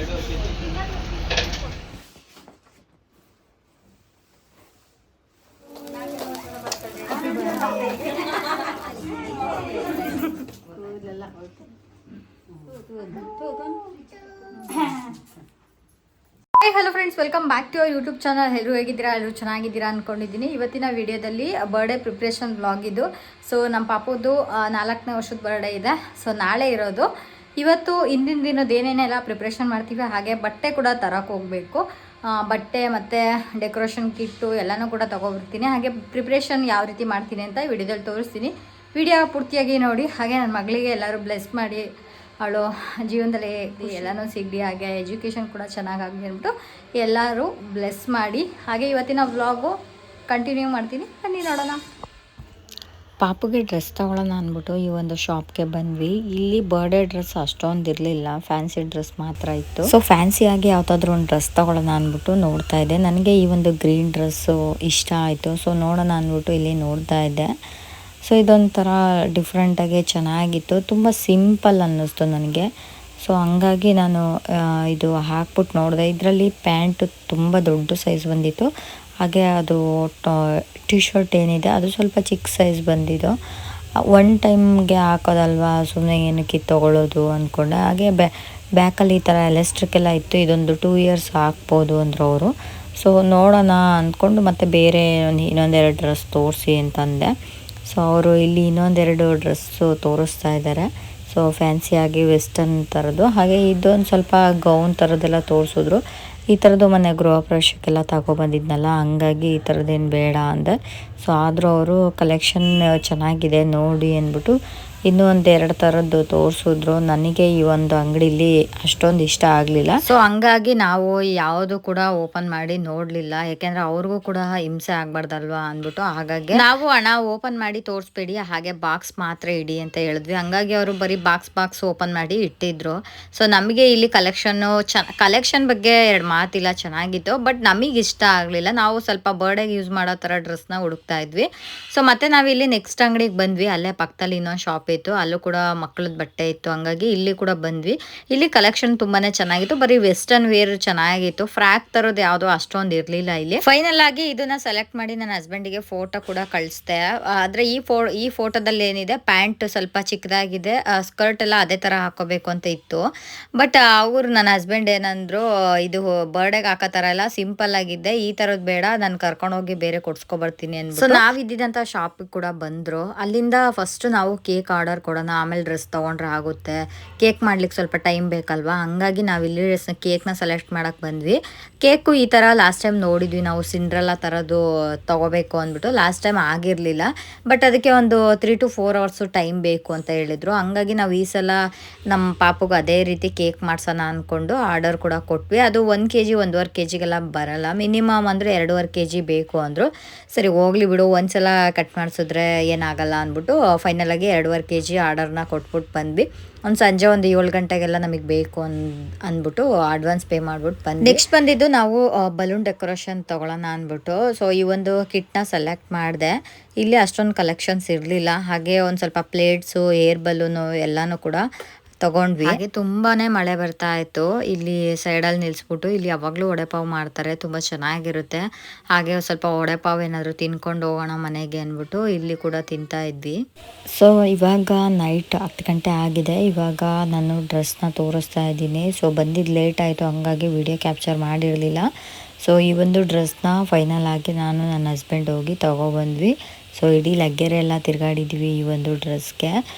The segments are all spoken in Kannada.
Hi hello friends, welcome back to our YouTube channel. ಎಲ್ಲರೂ ಹೇಗಿದ್ದೀರಾ? ಎಲ್ಲರೂ ಚೆನ್ನಾಗಿದ್ದೀರಾ ಅಂದ್ಕೊಂಡಿದ್ದೀನಿ. ಇವತ್ತಿನ ವಿಡಿಯೋದಲ್ಲಿ ಬರ್ಡೇ ಪ್ರಿಪ್ರೇಷನ್ ವ್ಲಾಗ್ ಇದು. ಸೊ ನಮ್ಮ ಪಾಪುದು 4ನೇ ವರ್ಷದ ಬರ್ಡೇ ಇದೆ. ಸೊ ನಾಳೆ ಇರೋದು. ಇವತ್ತು ಹಿಂದಿನ ದಿನದ ಏನೇನೆಲ್ಲ ಪ್ರಿಪ್ರೇಷನ್ ಮಾಡ್ತೀವಿ, ಹಾಗೆ ಬಟ್ಟೆ ಕೂಡ ತರಕ್ಕೆ ಹೋಗಬೇಕು. ಬಟ್ಟೆ ಮತ್ತು ಡೆಕೋರೇಷನ್ ಕಿಟ್ಟು ಎಲ್ಲನೂ ಕೂಡ ತೊಗೊಬರ್ತೀನಿ. ಹಾಗೆ ಪ್ರಿಪ್ರೇಷನ್ ಯಾವ ರೀತಿ ಮಾಡ್ತೀನಿ ಅಂತ ವಿಡಿಯೋದಲ್ಲಿ ತೋರಿಸ್ತೀನಿ. ವಿಡಿಯೋ ಪೂರ್ತಿಯಾಗಿ ನೋಡಿ. ಹಾಗೆ ನನ್ನ ಮಗಳಿಗೆ ಎಲ್ಲರೂ ಬ್ಲೆಸ್ ಮಾಡಿ ಅವಳು ಜೀವನದಲ್ಲಿ ಎಲ್ಲನೂ ಸಿಗಲಿ, ಹಾಗೆ ಎಜುಕೇಷನ್ ಕೂಡ ಚೆನ್ನಾಗಾಗಿ ಅಂದ್ಬಿಟ್ಟು ಎಲ್ಲರೂ ಬ್ಲೆಸ್ ಮಾಡಿ. ಹಾಗೆ ಇವತ್ತಿನ ವ್ಲಾಗು ಕಂಟಿನ್ಯೂ ಮಾಡ್ತೀನಿ, ಬನ್ನಿ ನೋಡೋಣ. ಪಾಪುಗೆ ಡ್ರೆಸ್ ತೊಗೊಳ್ಳೋಣ ಅಂದ್ಬಿಟ್ಟು ಈ ಒಂದು ಶಾಪ್ಗೆ ಬಂದ್ವಿ. ಇಲ್ಲಿ ಬರ್ಡೇ ಡ್ರೆಸ್ ಅಷ್ಟೊಂದು ಇರಲಿಲ್ಲ, ಫ್ಯಾನ್ಸಿ ಡ್ರೆಸ್ ಮಾತ್ರ ಇತ್ತು. ಸೊ ಫ್ಯಾನ್ಸಿಯಾಗಿ ಯಾವುದಾದ್ರೂ ಒಂದು ಡ್ರೆಸ್ ತೊಗೊಳ್ಳೋಣ ಅಂದ್ಬಿಟ್ಟು ನೋಡ್ತಾ ಇದ್ದೆ. ನನಗೆ ಈ ಒಂದು ಗ್ರೀನ್ ಡ್ರೆಸ್ಸು ಇಷ್ಟ ಆಯಿತು. ಸೊ ನೋಡೋಣ ಅಂದ್ಬಿಟ್ಟು ಇಲ್ಲಿ ನೋಡ್ತಾ ಇದ್ದೆ. ಸೊ ಇದೊಂಥರ ಡಿಫ್ರೆಂಟಾಗಿ ಚೆನ್ನಾಗಿತ್ತು, ತುಂಬ ಸಿಂಪಲ್ ಅನ್ನಿಸ್ತು ನನಗೆ. ಸೊ ಹಂಗಾಗಿ ನಾನು ಇದು ಹಾಕ್ಬಿಟ್ಟು ನೋಡಿದೆ. ಇದರಲ್ಲಿ ಪ್ಯಾಂಟು ತುಂಬ ದೊಡ್ಡ ಸೈಜ್ ಬಂದಿತ್ತು, ಹಾಗೆ ಅದು ಟಿ ಶರ್ಟ್ ಏನಿದೆ ಅದು ಸ್ವಲ್ಪ ಚಿಕ್ಕ ಸೈಜ್ ಬಂದಿದ್ದು. ಒನ್ ಟೈಮ್ಗೆ ಹಾಕೋದಲ್ವಾ, ಸುಮ್ಮನೆ ಏನಕ್ಕೆ ತೊಗೊಳ್ಳೋದು ಅಂದ್ಕೊಂಡೆ. ಹಾಗೆ ಬ್ಯಾಕಲ್ಲಿ ಈ ಥರ ಎಲೆಸ್ಟ್ರಿಕ್ಕೆಲ್ಲ ಇತ್ತು. ಇದೊಂದು 2 ಇಯರ್ಸ್ ಹಾಕ್ಬೋದು ಅಂದರು ಅವರು. ಸೊ ನೋಡೋಣ ಅಂದ್ಕೊಂಡು ಮತ್ತೆ ಬೇರೆ ಇನ್ನೊಂದೆರಡು ಡ್ರೆಸ್ ತೋರಿಸಿ ಅಂತಂದೆ. ಸೊ ಅವರು ಇಲ್ಲಿ ಇನ್ನೊಂದೆರಡು ಡ್ರೆಸ್ಸು ತೋರಿಸ್ತಾ ಇದ್ದಾರೆ. ಸೊ ಫ್ಯಾನ್ಸಿಯಾಗಿ ವೆಸ್ಟರ್ನ್ ಥರದ್ದು, ಹಾಗೆ ಇದೊಂದು ಸ್ವಲ್ಪ ಗೌನ್ ಥರದ್ದೆಲ್ಲ ತೋರಿಸಿದ್ರು. ಈ ಥರದ್ದು ಮೊನ್ನೆ ಗೃಹ ಪ್ರವೇಶಕ್ಕೆಲ್ಲ ತಗೊಬಂದಿದ್ನಲ್ಲ, ಹಂಗಾಗಿ ಈ ಥರದ್ದೇನು ಬೇಡ ಅಂದೆ. ಸೊ ಆದರೂ ಅವರು ಕಲೆಕ್ಷನ್ ಚೆನ್ನಾಗಿದೆ ನೋಡಿ ಅಂದ್ಬಿಟ್ಟು ಇನ್ನೂ ಒಂದು 2 ಥರದ್ದು ತೋರಿಸಿದ್ರು. ನನಗೆ ಈ ಒಂದು ಅಂಗಡಿಲಿ ಅಷ್ಟೊಂದು ಇಷ್ಟ ಆಗಲಿಲ್ಲ. ಸೊ ಹಂಗಾಗಿ ನಾವು ಯಾವುದು ಕೂಡ ಓಪನ್ ಮಾಡಿ ನೋಡಲಿಲ್ಲ, ಯಾಕೆಂದರೆ ಅವ್ರಿಗೂ ಕೂಡ ಹಿಂಸೆ ಆಗಬಾರ್ದಲ್ವಾ ಅಂದ್ಬಿಟ್ಟು. ಹಾಗಾಗಿ ನಾವು ಹಣ ಓಪನ್ ಮಾಡಿ ತೋರಿಸ್ಬೇಡಿ, ಹಾಗೆ ಬಾಕ್ಸ್ ಮಾತ್ರ ಇಡಿ ಅಂತ ಹೇಳಿದ್ವಿ. ಹಂಗಾಗಿ ಅವರು ಬರೀ ಬಾಕ್ಸ್ ಓಪನ್ ಮಾಡಿ ಇಟ್ಟಿದ್ರು. ಸೊ ನಮಗೆ ಇಲ್ಲಿ ಕಲೆಕ್ಷನ್ ಬಗ್ಗೆ 2 ಮಾತಿಲ್ಲ, ಚೆನ್ನಾಗಿತ್ತು. ಬಟ್ ನಮಗೆ ಇಷ್ಟ ಆಗಲಿಲ್ಲ. ನಾವು ಸ್ವಲ್ಪ ಬರ್ಡೇಗೆ ಯೂಸ್ ಮಾಡೋ ಥರ ಡ್ರೆಸ್ನ ಹುಡುಕ್ತಾ ಇದ್ವಿ. ಸೊ ಮತ್ತೆ ನಾವಿಲ್ಲಿ ನೆಕ್ಸ್ಟ್ ಅಂಗಡಿಗೆ ಬಂದ್ವಿ. ಅಲ್ಲೇ ಪಕ್ಕದಲ್ಲಿ ಇನ್ನೊಂದು ಶಾಪ್ ಇತ್ತು, ಅಲ್ಲೂ ಕೂಡ ಮಕ್ಕಳದ ಬಟ್ಟೆ ಇತ್ತು. ಹಂಗಾಗಿ ಇಲ್ಲಿ ಕೂಡ ಬಂದ್ವಿ. ಇಲ್ಲಿ ಕಲೆಕ್ಷನ್ ತುಂಬಾನೇ ಚೆನ್ನಾಗಿತ್ತು, ಬರೀ ವೆಸ್ಟರ್ನ್ ವೇರ್ ಚೆನ್ನಾಗಿತ್ತು. ಫ್ರಾಕ್ ತರೋದು ಯಾವುದೋ ಅಷ್ಟೊಂದು ಇರಲಿಲ್ಲ ಇಲ್ಲಿ. ಫೈನಲ್ ಆಗಿ ಇದನ್ನ ಸೆಲೆಕ್ಟ್ ಮಾಡಿ ನನ್ನ ಹಸ್ಬೆಂಡಿಗೆ ಫೋಟೋ ಕೂಡ ಕಳಿಸ್ದೆ. ಆದ್ರೆ ಈ ಫೋಟೋದಲ್ಲಿ ಏನಿದೆ, ಪ್ಯಾಂಟ್ ಸ್ವಲ್ಪ ಚಿಕ್ಕದಾಗಿದೆ, ಸ್ಕರ್ಟ್ ಎಲ್ಲ ಅದೇ ತರ ಹಾಕೋಬೇಕು ಅಂತ ಇತ್ತು. ಬಟ್ ಅವ್ರು ನನ್ನ ಹಸ್ಬೆಂಡ್ ಏನಂದ್ರು, ಇದು ಬರ್ಡೇಗೆ ಹಾಕೋ ತರ ಎಲ್ಲ ಸಿಂಪಲ್ ಆಗಿದ್ದೆ, ಈ ತರದ್ ಬೇಡ, ನಾನು ಕರ್ಕೊಂಡು ಹೋಗಿ ಬೇರೆ ಕೊಡ್ಸ್ಕೊ ಬರ್ತೀನಿ ಅಂತ. ಸೊ ನಾವಿದ್ದಂತ ಶಾಪ್ ಕೂಡ ಬಂದ್ರು. ಅಲ್ಲಿಂದ ಫಸ್ಟ್ ನಾವು ಕೇಕ್ ಆರ್ಡರ್ ಕೊಡೋಣ, ಆಮೇಲೆ ಡ್ರೆಸ್ ತೊಗೊಂಡ್ರೆ ಆಗುತ್ತೆ. ಕೇಕ್ ಮಾಡ್ಲಿಕ್ಕೆ ಸ್ವಲ್ಪ ಟೈಮ್ ಬೇಕಲ್ವಾ, ಹಂಗಾಗಿ ನಾವಿಲ್ಲಿ ಕೇಕ್ನ ಸೆಲೆಕ್ಟ್ ಮಾಡಕ್ಕೆ ಬಂದ್ವಿ. ಕೇಕು ಈ ಥರ ಲಾಸ್ಟ್ ಟೈಮ್ ನೋಡಿದ್ವಿ ನಾವು, ಸಿಂಡ್ರೆಲ್ಲಾ ಥರದ್ದು ತೊಗೋಬೇಕು ಅಂದ್ಬಿಟ್ಟು. ಲಾಸ್ಟ್ ಟೈಮ್ ಆಗಿರಲಿಲ್ಲ, ಬಟ್ ಅದಕ್ಕೆ ಒಂದು 3 to 4 hours ಟೈಮ್ ಬೇಕು ಅಂತ ಹೇಳಿದರು. ಹಂಗಾಗಿ ನಾವು ಈ ಸಲ ನಮ್ಮ ಪಾಪುಗೆ ಅದೇ ರೀತಿ ಕೇಕ್ ಮಾಡ್ಸೋಣ ಅಂದ್ಕೊಂಡು ಆರ್ಡರ್ ಕೂಡ ಕೊಟ್ವಿ. ಅದು 1 kg 1.5 kgಗೆಲ್ಲ ಬರಲ್ಲ, ಮಿನಿಮಮ್ ಅಂದರೆ 2.5 kg ಬೇಕು ಅಂದರು. ಸರಿ ಹೋಗ್ಲಿ ಬಿಡು, ಒಂದ್ಸಲ ಕಟ್ ಮಾಡಿಸಿದ್ರೆ ಏನಾಗಲ್ಲ ಅಂದ್ಬಿಟ್ಟು ಫೈನಲ್ ಆಗಿ 2.5 kg ಆರ್ಡರ್ನ ಕೊಟ್ಬಿಟ್ಟು ಬಂದ್ವಿ. ಸಂಜೆ ಒಂದು 7 ಗಂಟೆಗೆಲ್ಲ ನಮಗೆ ಬೇಕು ಅಂದ್ಬಿಟ್ಟು ಅಡ್ವಾನ್ಸ್ ಪೇ ಮಾಡ್ಬಿಟ್ಟು ಬಂದ್ವಿ. ನೆಕ್ಸ್ಟ್ ಬಂದಿದ್ದು ನಾವು ಬಲೂನ್ ಡೆಕೋರೇಷನ್ ತೊಗೊಳ್ಳೋಣ ಅಂದ್ಬಿಟ್ಟು. ಸೊ ಈ ಒಂದು ಕಿಟ್ನ ಸೆಲೆಕ್ಟ್ ಮಾಡಿದೆ. ಇಲ್ಲಿ ಅಷ್ಟೊಂದು ಕಲೆಕ್ಷನ್ಸ್ ಇರಲಿಲ್ಲ. ಹಾಗೆ ಒಂದು ಸ್ವಲ್ಪ ಪ್ಲೇಟ್ಸು, ಏರ್ ಬಲೂನು ಎಲ್ಲನೂ ಕೂಡ ತಗೊಂಡ್ವಿ. ಹಾಗೆ ತುಂಬಾನೇ ಮಳೆ ಬರ್ತಾ ಇತ್ತು. ಇಲ್ಲಿ ಸೈಡಲ್ಲಿ ನಿಲ್ಸ್ಬಿಟ್ಟು ಇಲ್ಲಿ ಯಾವಾಗಲೂ ವಡೆಪಾವ್ ಮಾಡ್ತಾರೆ, ತುಂಬ ಚೆನ್ನಾಗಿರುತ್ತೆ. ಹಾಗೆ ಸ್ವಲ್ಪ ವಡೆಪಾವ್ ಏನಾದರೂ ತಿನ್ಕೊಂಡು ಹೋಗೋಣ ಮನೆಗೆ ಅಂದ್ಬಿಟ್ಟು ಇಲ್ಲಿ ಕೂಡ ತಿಂತಾ ಇದ್ವಿ. ಸೊ ಇವಾಗ ನೈಟ್ 10 ಗಂಟೆ ಆಗಿದೆ. ಇವಾಗ ನಾನು ಡ್ರೆಸ್ನ ತೋರಿಸ್ತಾ ಇದ್ದೀನಿ. ಸೊ ಬಂದಿದ್ದು ಲೇಟ್ ಆಯಿತು, ಹಂಗಾಗಿ ವಿಡಿಯೋ ಕ್ಯಾಪ್ಚರ್ ಮಾಡಿರಲಿಲ್ಲ. ಸೊ ಈ ಒಂದು ಡ್ರೆಸ್ನ ಫೈನಲ್ ಆಗಿ ನಾನು ನನ್ನ ಹಸ್ಬೆಂಡ್ ಹೋಗಿ ತೊಗೊಬಂದ್ವಿ. ಸೊ ಇಡೀ ಲಗ್ಗೆರೆ ಎಲ್ಲ ತಿರುಗಾಡಿದ್ವಿ ಈ ಒಂದು ಡ್ರೆಸ್ಗೆ.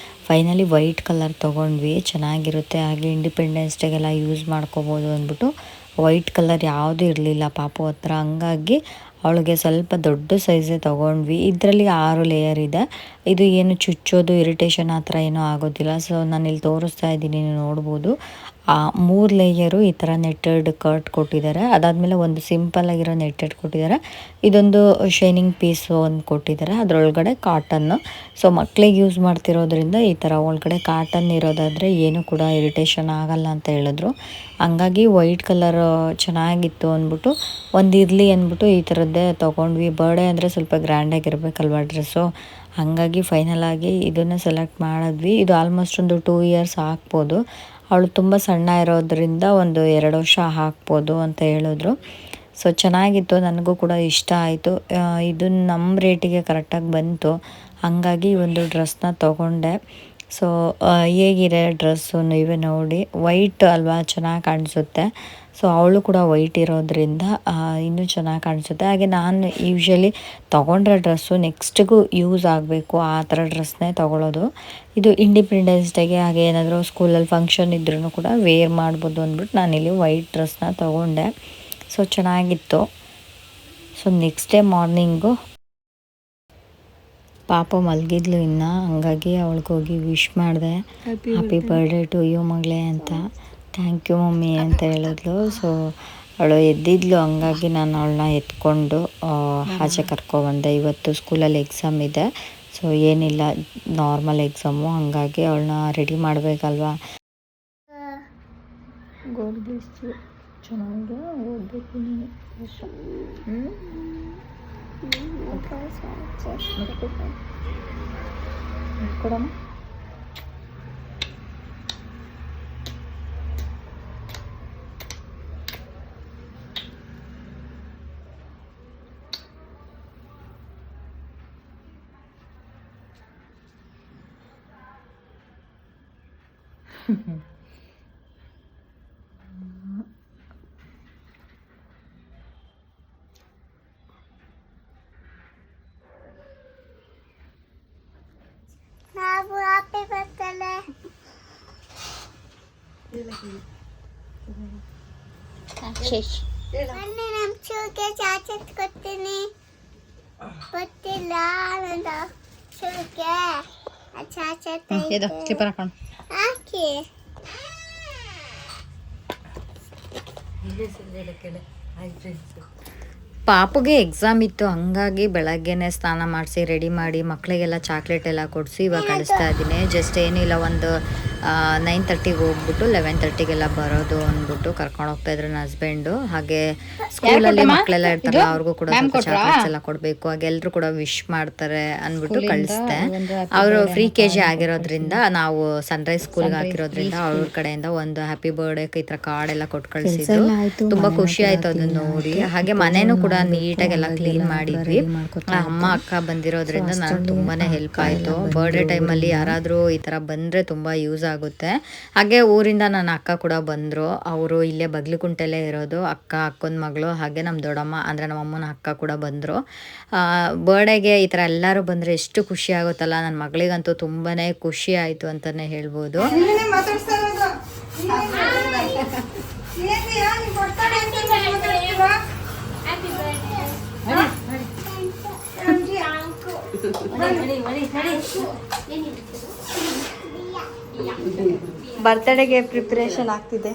ಫೈನಲಿ ವೈಟ್ ಕಲರ್ ತೊಗೊಂಡ್ವಿ, ಚೆನ್ನಾಗಿರುತ್ತೆ. ಹಾಗೆ ಇಂಡಿಪೆಂಡೆನ್ಸ್ ಡೇಗೆಲ್ಲ ಯೂಸ್ ಮಾಡ್ಕೋಬೋದು ಅಂದ್ಬಿಟ್ಟು ವೈಟ್ ಕಲರ್ ಯಾವುದೂ ಇರಲಿಲ್ಲ ಪಾಪು ಹತ್ರ, ಹಂಗಾಗಿ ಅವಳಿಗೆ ಸ್ವಲ್ಪ ದೊಡ್ಡ ಸೈಜೇ ತೊಗೊಂಡ್ವಿ. ಇದರಲ್ಲಿ 6 ಲೇಯರ್ ಇದೆ. ಇದು ಏನು ಚುಚ್ಚೋದು, ಇರಿಟೇಷನ್ ಆ ಥರ ಏನೂ ಆಗೋದಿಲ್ಲ. ಸೊ ನಾನಿಲ್ಲಿ ತೋರಿಸ್ತಾ ಇದ್ದೀನಿ, ನೀವು ನೋಡ್ಬೋದು. 3 ಲೇಯರು ಈ ಥರ ನೆಟ್ಟೆಡ್ ಕರ್ಟ್ ಕೊಟ್ಟಿದ್ದಾರೆ. ಅದಾದಮೇಲೆ ಒಂದು ಸಿಂಪಲ್ ಆಗಿರೋ ನೆಟ್ಟೆಡ್ ಕೊಟ್ಟಿದ್ದಾರೆ. ಇದೊಂದು ಶೈನಿಂಗ್ ಪೀಸು ಒಂದು ಕೊಟ್ಟಿದ್ದಾರೆ, ಅದರೊಳಗಡೆ ಕಾಟನ್ನು. ಸೊ ಮಕ್ಕಳಿಗೆ ಯೂಸ್ ಮಾಡ್ತಿರೋದ್ರಿಂದ ಈ ಥರ ಒಳಗಡೆ ಕಾಟನ್ ಇರೋದಾದರೆ ಏನೂ ಕೂಡ ಇರಿಟೇಷನ್ ಆಗಲ್ಲ ಅಂತ ಹೇಳಿದ್ರು. ಹಂಗಾಗಿ ವೈಟ್ ಕಲರ್ ಚೆನ್ನಾಗಿತ್ತು ಅಂದ್ಬಿಟ್ಟು ಒಂದಿರಲಿ ಅಂದ್ಬಿಟ್ಟು ಈ ಥರದ್ದೇ ತೊಗೊಂಡ್ವಿ. ಬರ್ಡೇ ಅಂದರೆ ಸ್ವಲ್ಪ ಗ್ರ್ಯಾಂಡಾಗಿರ್ಬೇಕಲ್ವ ಡ್ರೆಸ್ಸು, ಹಾಗಾಗಿ ಫೈನಲ್ ಆಗಿ ಇದನ್ನು ಸೆಲೆಕ್ಟ್ ಮಾಡಿದ್ವಿ. ಇದು ಆಲ್ಮೋಸ್ಟ್ ಒಂದು 2 ಇಯರ್ಸ್ ಹಾಕ್ಬೋದು. ಅವಳು ತುಂಬ ಸಣ್ಣ ಇರೋದ್ರಿಂದ ಒಂದು 2 ವರ್ಷ ಹಾಕ್ಬೋದು ಅಂತ ಹೇಳಿದ್ರು. ಸೊ ಚೆನ್ನಾಗಿತ್ತು, ನನಗೂ ಕೂಡ ಇಷ್ಟ ಆಯಿತು. ಇದು ನಮ್ಮ ರೇಟಿಗೆ ಕರೆಕ್ಟಾಗಿ ಬಂತು. ಹಾಗಾಗಿ ಒಂದು ಡ್ರೆಸ್ನ ತೊಗೊಂಡೆ. ಸೊ ಹೇಗಿದೆ ಡ್ರೆಸ್ಸು ನೀವೇ ನೋಡಿ. ವೈಟ್ ಅಲ್ವಾ, ಚೆನ್ನಾಗಿ ಕಾಣಿಸುತ್ತೆ. ಸೊ ಅವಳು ಕೂಡ ವೈಟ್ ಇರೋದ್ರಿಂದ ಇನ್ನೂ ಚೆನ್ನಾಗಿ ಕಾಣಿಸುತ್ತೆ. ಹಾಗೆ ನಾನು ಯೂಶ್ವಲಿ ತೊಗೊಂಡ್ರೆ ಡ್ರೆಸ್ಸು ನೆಕ್ಸ್ಟಿಗೂ ಯೂಸ್ ಆಗಬೇಕು ಆ ಥರ ಡ್ರೆಸ್ನೇ ತೊಗೊಳ್ಳೋದು. ಇದು ಇಂಡಿಪೆಂಡೆನ್ಸ್ ಡೇಗೆ ಹಾಗೆ ಏನಾದರೂ ಸ್ಕೂಲಲ್ಲಿ ಫಂಕ್ಷನ್ ಇದ್ರೂ ಕೂಡ ವೇರ್ ಮಾಡ್ಬೋದು ಅಂದ್ಬಿಟ್ಟು ನಾನಿಲ್ಲಿ ವೈಟ್ ಡ್ರೆಸ್ನ ತೊಗೊಂಡೆ. ಸೊ ಚೆನ್ನಾಗಿತ್ತು. ಸೊ ನೆಕ್ಸ್ಟ್ ಡೇ ಮಾರ್ನಿಂಗು ಪಾಪ ಮಲಗಿದ್ಲು ಇನ್ನು, ಹಂಗಾಗಿ ಅವಳಿಗೋಗಿ ವಿಶ್ ಮಾಡಿದೆ. ಹ್ಯಾಪಿ ಬರ್ಡೇ ಟು ಯು ಮಗಳೇ ಅಂತ. ಥ್ಯಾಂಕ್ ಯು ಮಮ್ಮಿ ಅಂತ ಹೇಳಿದ್ಲು. ಸೊ ಅವಳು ಎದ್ದಿದ್ಲು, ಹಂಗಾಗಿ ನಾನು ಅವಳನ್ನ ಎತ್ಕೊಂಡು ಆಚೆ ಕರ್ಕೊಬಂದೆ. ಇವತ್ತು ಸ್ಕೂಲಲ್ಲಿ ಎಕ್ಸಾಮ್ ಇದೆ. ಸೊ ಏನಿಲ್ಲ, ನಾರ್ಮಲ್ ಎಕ್ಸಾಮು, ಹಂಗಾಗಿ ಅವಳನ್ನ ರೆಡಿ ಮಾಡಬೇಕಲ್ವಾ. ಚೆನ್ನಾಗಿ ಓದಬೇಕು ನೀನು. ಕೊಡಮ್ಮ. Happy birthday. ಬನ್ನಿ ನಮ್ಮ ಚೂಗೆ ಚಾಚತ್ ಕೊಡ್ತೀನಿ. ಗೊತ್ತಿಲ್ಲ ನನ್ನ ಚೂಗೆ ಚಾಚತ್ ಹಾಕಿ. ಪಾಪುಗೆ ಎಕ್ಸಾಮ್ ಇತ್ತು, ಹಂಗಾಗಿ ಬೆಳಗ್ಗೆನೆ ಸ್ನಾನ ಮಾಡಿಸಿ ರೆಡಿ ಮಾಡಿ ಮಕ್ಕಳಿಗೆಲ್ಲ ಚಾಕ್ಲೇಟ್ ಎಲ್ಲ ಕೊಡಿಸಿ ಇವಾಗ ಕಳಿಸ್ತಾ ಇದ್ದೀನಿ. ಜಸ್ಟ್ ಏನಿಲ್ಲ, ಒಂದು 9:30ಗೆ ಹೋಗ್ಬಿಟ್ಟು 11:30ಗೆಲ್ಲ ಬರೋದು ಅಂದ್ಬಿಟ್ಟು ಕರ್ಕೊಂಡು ಹೋಗ್ತಾ ಇದ್ರು ನನ್ನ ಹಸ್ಬೆಂಡು. ಹಾಗೆ ಸ್ಕೂಲಲ್ಲಿ ಮಕ್ಕಳೆಲ್ಲ ಇರ್ತಾರಲ್ಲ, ಅವ್ರಿಗೂ ಕೂಡ ಚಾಕ್ಲೇಟ್ಸ್ ಎಲ್ಲ ಕೊಡಬೇಕು, ಹಾಗೆ ಎಲ್ಲರೂ ಕೂಡ ವಿಶ್ ಮಾಡ್ತಾರೆ ಅಂದ್ಬಿಟ್ಟು ಕಳಿಸ್ದೆ. ಅವರು ಫ್ರೀ KG ಆಗಿರೋದ್ರಿಂದ, ನಾವು ಸನ್ರೈಸ್ ಸ್ಕೂಲ್ಗೆ ಹಾಕಿರೋದ್ರಿಂದ ಅವ್ರ ಕಡೆಯಿಂದ ಒಂದು ಹ್ಯಾಪಿ ಬರ್ಡೇ ಈ ಥರ ಕಾರ್ಡ್ ಎಲ್ಲ ಕೊಟ್ಟು ಕಳಿಸಿದ್ರು. ತುಂಬಾ ಖುಷಿ ಆಯ್ತು ಅದನ್ನ ನೋಡಿ. ಹಾಗೆ ಮನೇನೂ ಕೂಡ ನೀಟಾಗೆಲ್ಲ ಕ್ಲೀನ್ ಮಾಡಿದ್ವಿ. ಅಮ್ಮ ಅಕ್ಕ ಬಂದಿರೋದ್ರಿಂದ ನನಗೆ ತುಂಬಾನೇ ಹೆಲ್ಪ್ ಆಯ್ತು. ಬರ್ಡೇ ಟೈಮಲ್ಲಿ ಯಾರಾದರೂ ಈ ಥರ ಬಂದರೆ ತುಂಬ ಯೂಸ್ ಆಗುತ್ತೆ. ಹಾಗೆ ಊರಿಂದ ನನ್ನ ಅಕ್ಕ ಕೂಡ ಬಂದರು. ಅವರು ಇಲ್ಲೇ ಬಗ್ಲಿಕುಂಟೆಲ್ಲೇ ಇರೋದು. ಅಕ್ಕನ ಮಗಳು, ಹಾಗೆ ನಮ್ಮ ದೊಡ್ಡಮ್ಮ ಅಂದರೆ ನಮ್ಮ ಅಮ್ಮನ ಅಕ್ಕ ಕೂಡ ಬಂದರು. ಬರ್ಡೇಗೆ ಈ ಥರ ಎಲ್ಲರೂ ಬಂದರೆ ಎಷ್ಟು ಖುಷಿ ಆಗುತ್ತಲ್ಲ. ನನ್ನ ಮಗಳಿಗಂತೂ ತುಂಬಾ ಖುಷಿ ಆಯಿತು ಅಂತಲೇ ಹೇಳ್ಬೋದು. ಬರ್ತ್ಡೇಗೆ ಪ್ರಿಪರೇಷನ್ ಆಗ್ತಿದೆ.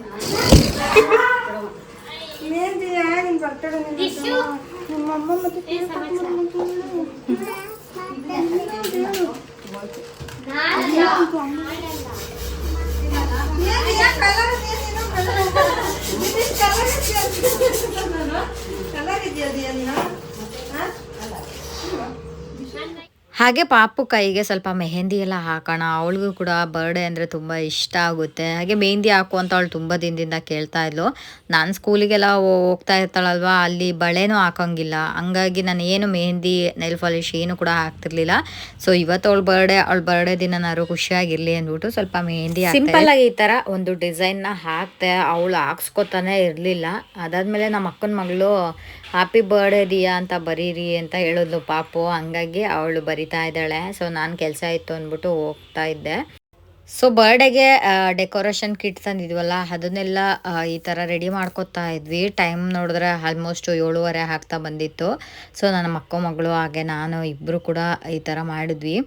ಹಾಗೆ ಪಾಪು ಕೈಗೆ ಸ್ವಲ್ಪ ಮೆಹಂದಿ ಎಲ್ಲ ಹಾಕೋಣ, ಅವಳಿಗೂ ಕೂಡ ಬರ್ಡೇ ಅಂದರೆ ತುಂಬ ಇಷ್ಟ ಆಗುತ್ತೆ. ಹಾಗೆ ಮೆಹಂದಿ ಹಾಕು ಅಂತ ಅವಳು ತುಂಬ ದಿನದಿಂದ ಕೇಳ್ತಾ ಇದ್ಲು. ನಾನು ಸ್ಕೂಲಿಗೆಲ್ಲ ಹೋಗ್ತಾ ಇರ್ತಾಳಲ್ವ, ಅಲ್ಲಿ ಬಳೆನೂ ಹಾಕೋಂಗಿಲ್ಲ. ಹಂಗಾಗಿ ನಾನು ಏನು ಮೆಹಂದಿ, ನೈಲ್ ಪಾಲಿಶ್ ಏನು ಕೂಡ ಹಾಕ್ತಿರ್ಲಿಲ್ಲ. ಸೊ ಇವತ್ತು ಅವಳ ಬರ್ಡೇ ದಿನ ನಾನು ಖುಷಿಯಾಗಿರಲಿ ಅಂದ್ಬಿಟ್ಟು ಸ್ವಲ್ಪ ಮೆಹಂದಿ ಸಿಂಪಲ್ ಆಗಿ ಈ ಥರ ಒಂದು ಡಿಸೈನ್ನ ಹಾಕ್ತೆ. ಅವಳು ಹಾಕ್ಸ್ಕೊತಾನೆ ಇರಲಿಲ್ಲ. ಅದಾದಮೇಲೆ ನಮ್ಮ ಅಕ್ಕನ ಮಗಳು ಹ್ಯಾಪಿ ಬರ್ಡೇ ದಿಯಾ ಅಂತ ಬರೀರಿ ಅಂತ ಹೇಳಿದ್ಲು ಪಾಪು. ಹಂಗಾಗಿ ಅವಳು ಬರಿತಾ ಇದ್ದಾಳೆ. ಸೊ ನಾನು ಕೆಲಸ ಇತ್ತು ಅಂದ್ಬಿಟ್ಟು ಹೋಗ್ತಾ ಇದ್ದೆ. ಸೊ ಬರ್ಡೇಗೆ ಡೆಕೋರೇಷನ್ ಕಿಟ್ ತಂದಿದ್ವಲ್ಲ, ಅದನ್ನೆಲ್ಲ ಈ ಥರ ರೆಡಿ ಮಾಡ್ಕೊತಾ ಇದ್ವಿ. ಟೈಮ್ ನೋಡಿದ್ರೆ ಆಲ್ಮೋಸ್ಟ್ 7:30 ಆಗ್ತಾ ಬಂದಿತ್ತು. ಸೊ ನನ್ನ ಮಕ್ಕಳು ಹಾಗೆ ನಾನು ಇಬ್ಬರು ಕೂಡ ಈ ಥರ ಮಾಡಿದ್ವಿ.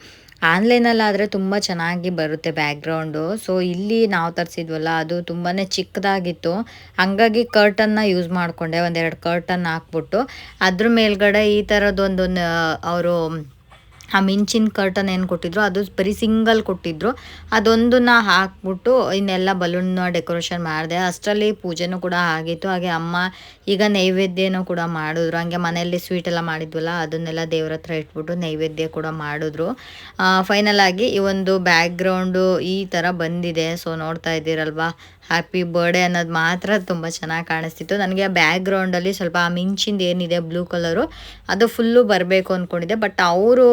ಆನ್ಲೈನಲ್ಲಾದರೆ ತುಂಬ ಚೆನ್ನಾಗಿ ಬರುತ್ತೆ ಬ್ಯಾಕ್ಗ್ರೌಂಡು. ಸೊ ಇಲ್ಲಿ ನಾವು ತರಿಸಿದ್ವಲ್ಲ, ಅದು ತುಂಬಾ ಚಿಕ್ಕದಾಗಿತ್ತು. ಹಂಗಾಗಿ ಕರ್ಟನ್ನ ಯೂಸ್ ಮಾಡಿಕೊಂಡೆ. 1-2 ಕರ್ಟನ್ ಹಾಕ್ಬಿಟ್ಟು ಅದ್ರ ಮೇಲ್ಗಡೆ ಈ ಥರದ್ದೊಂದು ಅವರು ಆ ಮಿಂಚಿನ ಕರ್ಟನ್ ಏನು ಕೊಟ್ಟಿದ್ರು ಅದು ಬರೀ ಸಿಂಗಲ್ ಕೊಟ್ಟಿದ್ರು, ಅದೊಂದನ್ನ ಹಾಕ್ಬಿಟ್ಟು ಇನ್ನೆಲ್ಲ ಬಲೂನ್ ಡೆಕೋರೇಷನ್ ಮಾಡಿದೆ. ಅಷ್ಟರಲ್ಲಿ ಪೂಜೆನೂ ಕೂಡ ಆಗಿತ್ತು. ಹಾಗೆ ಅಮ್ಮ ಈಗ ನೈವೇದ್ಯನೂ ಕೂಡ ಮಾಡಿದ್ರು. ಹಂಗೆ ಮನೆಯಲ್ಲಿ ಸ್ವೀಟ್ ಎಲ್ಲ ಮಾಡಿದ್ವಲ್ಲ ಅದನ್ನೆಲ್ಲ ದೇವ್ರ ಹತ್ರ ಇಟ್ಬಿಟ್ಟು ನೈವೇದ್ಯ ಕೂಡ ಮಾಡಿದ್ರು. ಫೈನಲ್ ಆಗಿ ಈ ಒಂದು ಬ್ಯಾಕ್ ಗ್ರೌಂಡು ಈ ಥರ ಬಂದಿದೆ. ಸೊ ನೋಡ್ತಾ ಇದ್ದೀರಲ್ವಾ, ಹ್ಯಾಪಿ ಬರ್ಡೇ ಅನ್ನೋದು ಮಾತ್ರ ತುಂಬ ಚೆನ್ನಾಗಿ ಕಾಣಿಸ್ತಿತ್ತು. ನನಗೆ ಆ ಬ್ಯಾಕ್ ಗ್ರೌಂಡಲ್ಲಿ ಸ್ವಲ್ಪ ಆ ಮಿಂಚಿಂದ ಏನಿದೆ ಬ್ಲೂ ಕಲರು ಅದು ಫುಲ್ಲು ಬರಬೇಕು ಅಂದ್ಕೊಂಡಿದ್ದೆ. ಬಟ್ ಅವರು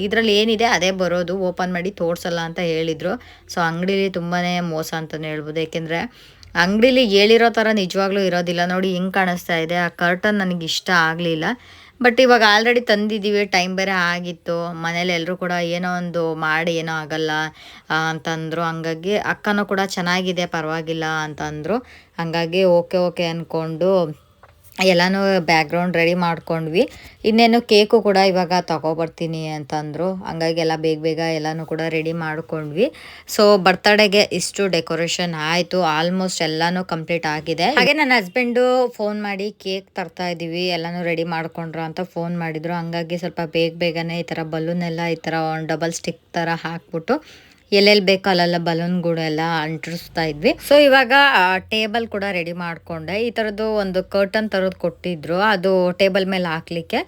ಇದರಲ್ಲಿ ಏನಿದೆ ಅದೇ ಬರೋದು, ಓಪನ್ ಮಾಡಿ ತೋರಿಸಲ್ಲ ಅಂತ ಹೇಳಿದರು. ಸೊ ಅಂಗಡೀಲಿ ತುಂಬಾ ಮೋಸ ಅಂತಲೇ ಹೇಳ್ಬೋದು. ಏಕೆಂದರೆ ಅಂಗಡೀಲಿ ಹೇಳಿರೋ ಥರ ನಿಜವಾಗ್ಲೂ ಇರೋದಿಲ್ಲ. ನೋಡಿ ಹೆಂಗೆ ಕಾಣಿಸ್ತಾ ಇದೆ. ಆ ಕರ್ಟನ್ ನನಗೆ ಇಷ್ಟ ಆಗಲಿಲ್ಲ. ಬಟ್ ಇವಾಗ ಆಲ್ರೆಡಿ ತಂದಿದ್ದೀವಿ, ಟೈಮ್ ಬೇರೆ ಆಗಿತ್ತು. ಮನೇಲಿ ಎಲ್ಲರೂ ಕೂಡ ಏನೋ ಒಂದು ಮಾಡಿ ಏನೋ ಆಗಲ್ಲ ಅಂತಂದರು. ಹಂಗಾಗಿ ಅಕ್ಕನೂ ಕೂಡ ಚೆನ್ನಾಗಿದೆ ಪರವಾಗಿಲ್ಲ ಅಂತಂದರು. ಹಂಗಾಗಿ ಓಕೆ ಅಂದ್ಕೊಂಡು ಎಲ್ಲನೂ ಬ್ಯಾಕ್ಗ್ರೌಂಡ್ ರೆಡಿ ಮಾಡ್ಕೊಂಡ್ವಿ. ಇನ್ನೇನು ಕೇಕು ಕೂಡ ಇವಾಗ ತಗೊಬರ್ತೀನಿ ಅಂತಂದರು. ಹಂಗಾಗಿ ಎಲ್ಲ ಬೇಗ ಎಲ್ಲನೂ ಕೂಡ ರೆಡಿ ಮಾಡ್ಕೊಂಡ್ವಿ. ಸೊ ಬರ್ತಡೆಗೆ ಇಷ್ಟು ಡೆಕೋರೇಷನ್ ಆಯಿತು. ಆಲ್ಮೋಸ್ಟ್ ಎಲ್ಲನೂ ಕಂಪ್ಲೀಟ್ ಆಗಿದೆ. ಹಾಗೆ ನನ್ನ ಹಸ್ಬೆಂಡು ಫೋನ್ ಮಾಡಿ ಕೇಕ್ ತರ್ತಾ ಇದ್ದೀವಿ ಎಲ್ಲನೂ ರೆಡಿ ಮಾಡ್ಕೊಂಡ್ರು ಅಂತ ಫೋನ್ ಮಾಡಿದರು. ಹಂಗಾಗಿ ಸ್ವಲ್ಪ ಬೇಗನೆ ಈ ಥರ ಬಲೂನ್ ಎಲ್ಲ ಈ ಥರ ಡಬಲ್ ಸ್ಟಿಕ್ ಥರ ಹಾಕ್ಬಿಟ್ಟು ಎಲ್ಲೆಲ್ಲಿ ಬೇಕೋ ಅಲ್ಲೆಲ್ಲ ಬಲೂನ್ಗಳೆಲ್ಲ ಅಂಟಿಸ್ತಾ ಇದ್ವಿ. ಸೊ ಇವಾಗ ಟೇಬಲ್ ಕೂಡ ರೆಡಿ ಮಾಡಿಕೊಂಡೆ. ಈ ಥರದ್ದು ಒಂದು ಕರ್ಟನ್ ಥರದ್ದು ಕೊಟ್ಟಿದ್ರು, ಅದು ಟೇಬಲ್ ಮೇಲೆ ಹಾಕ್ಲಿಕ್ಕೆ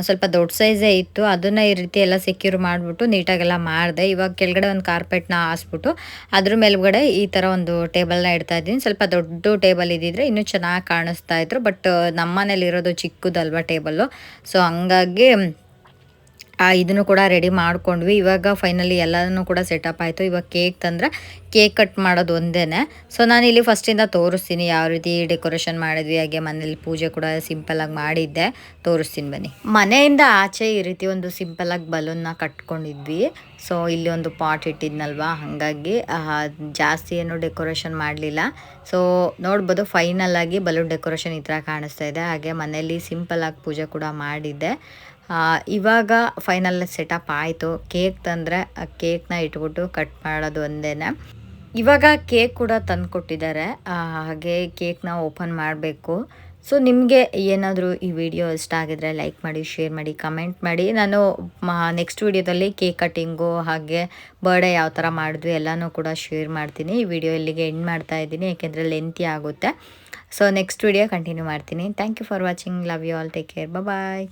ಸ್ವಲ್ಪ ದೊಡ್ಡ ಸೈಜೇ ಇತ್ತು. ಅದನ್ನು ಈ ರೀತಿ ಎಲ್ಲ ಸೆಕ್ಯೂರ್ ಮಾಡಿಬಿಟ್ಟು ನೀಟಾಗೆಲ್ಲ ಮಾಡಿದೆ. ಇವಾಗ ಕೆಳಗಡೆ ಒಂದು ಕಾರ್ಪೆಟ್ನ ಹಾಸ್ಬಿಟ್ಟು ಅದ್ರ ಮೇಲ್ಗಡೆ ಈ ಥರ ಒಂದು ಟೇಬಲ್ನ ಇಡ್ತಾ ಇದ್ದೀನಿ. ಸ್ವಲ್ಪ ದೊಡ್ಡ ಟೇಬಲ್ ಇದ್ದಿದ್ರೆ ಇನ್ನೂ ಚೆನ್ನಾಗಿ ಕಾಣಿಸ್ತಾ ಇದ್ರು. ಬಟ್ ನಮ್ಮ ಮನೇಲಿ ಇರೋದು ಚಿಕ್ಕದಲ್ವ ಟೇಬಲ್ಲು, ಸೊ ಹಂಗಾಗಿ ಇದನ್ನು ಕೂಡ ರೆಡಿ ಮಾಡ್ಕೊಂಡ್ವಿ. ಇವಾಗ ಫೈನಲಿ ಎಲ್ಲನೂ ಕೂಡ ಸೆಟಪ್ ಆಯಿತು. ಇವಾಗ ಕೇಕ್ ತಂದರೆ ಕೇಕ್ ಕಟ್ ಮಾಡೋದು ಒಂದೇ. ಸೊ ನಾನಿಲ್ಲಿ ಫಸ್ಟಿಂದ ತೋರಿಸ್ತೀನಿ ಯಾವ ರೀತಿ ಡೆಕೋರೇಷನ್ ಮಾಡಿದ್ವಿ. ಹಾಗೆ ಮನೇಲಿ ಪೂಜೆ ಕೂಡ ಸಿಂಪಲಾಗಿ ಮಾಡಿದ್ದೆ, ತೋರಿಸ್ತೀನಿ ಬನ್ನಿ. ಮನೆಯಿಂದ ಆಚೆ ಈ ರೀತಿ ಒಂದು ಸಿಂಪಲಾಗಿ ಬಲೂನ್ನ ಕಟ್ಕೊಂಡಿದ್ವಿ. ಸೊ ಇಲ್ಲಿ ಒಂದು ಪಾಟ್ ಇಟ್ಟಿದ್ನಲ್ವಾ, ಹಾಗಾಗಿ ಜಾಸ್ತಿ ಏನು ಡೆಕೋರೇಷನ್ ಮಾಡಲಿಲ್ಲ. ಸೊ ನೋಡ್ಬೋದು ಫೈನಲ್ ಆಗಿ ಬಲೂನ್ ಡೆಕೋರೇಷನ್ ಈ ಥರ ಕಾಣಿಸ್ತಾ ಇದೆ. ಹಾಗೆ ಮನೇಲಿ ಸಿಂಪಲಾಗಿ ಪೂಜೆ ಕೂಡ ಮಾಡಿದ್ದೆ. ಇವಾಗ ಫೈನಲ್ ಸೆಟಪ್ ಆಯಿತು. ಕೇಕ್ ತಂದರೆ ಆ ಕೇಕ್ನ ಇಟ್ಬಿಟ್ಟು ಕಟ್ ಮಾಡೋದು ಒಂದೇ. ಇವಾಗ ಕೇಕ್ ಕೂಡ ತಂದು ಕೊಟ್ಟಿದ್ದಾರೆ. ಹಾಗೆ ಕೇಕ್ನ ಓಪನ್ ಮಾಡಬೇಕು. ಸೊ ನಿಮಗೆ ಏನಾದರೂ ಈ ವಿಡಿಯೋ ಇಷ್ಟ ಆಗಿದ್ರೆ ಲೈಕ್ ಮಾಡಿ, ಶೇರ್ ಮಾಡಿ, ಕಮೆಂಟ್ ಮಾಡಿ. ನಾನು ನೆಕ್ಸ್ಟ್ ವಿಡಿಯೋದಲ್ಲಿ ಕೇಕ್ ಕಟ್ಟಿಂಗು ಹಾಗೆ ಬರ್ಡೇ ಯಾವ ಥರ ಮಾಡಿದ್ವಿ ಎಲ್ಲನೂ ಕೂಡ ಶೇರ್ ಮಾಡ್ತೀನಿ. ಈ ವಿಡಿಯೋ ಇಲ್ಲಿಗೆ ಎಂಡ್ ಮಾಡ್ತಾ ಇದ್ದೀನಿ, ಏಕೆಂದರೆ ಲೆಂತಿ ಆಗುತ್ತೆ. ಸೊ ನೆಕ್ಸ್ಟ್ ವಿಡಿಯೋ ಕಂಟಿನ್ಯೂ ಮಾಡ್ತೀನಿ. Thank you for watching. Love you all. Take care. Bye.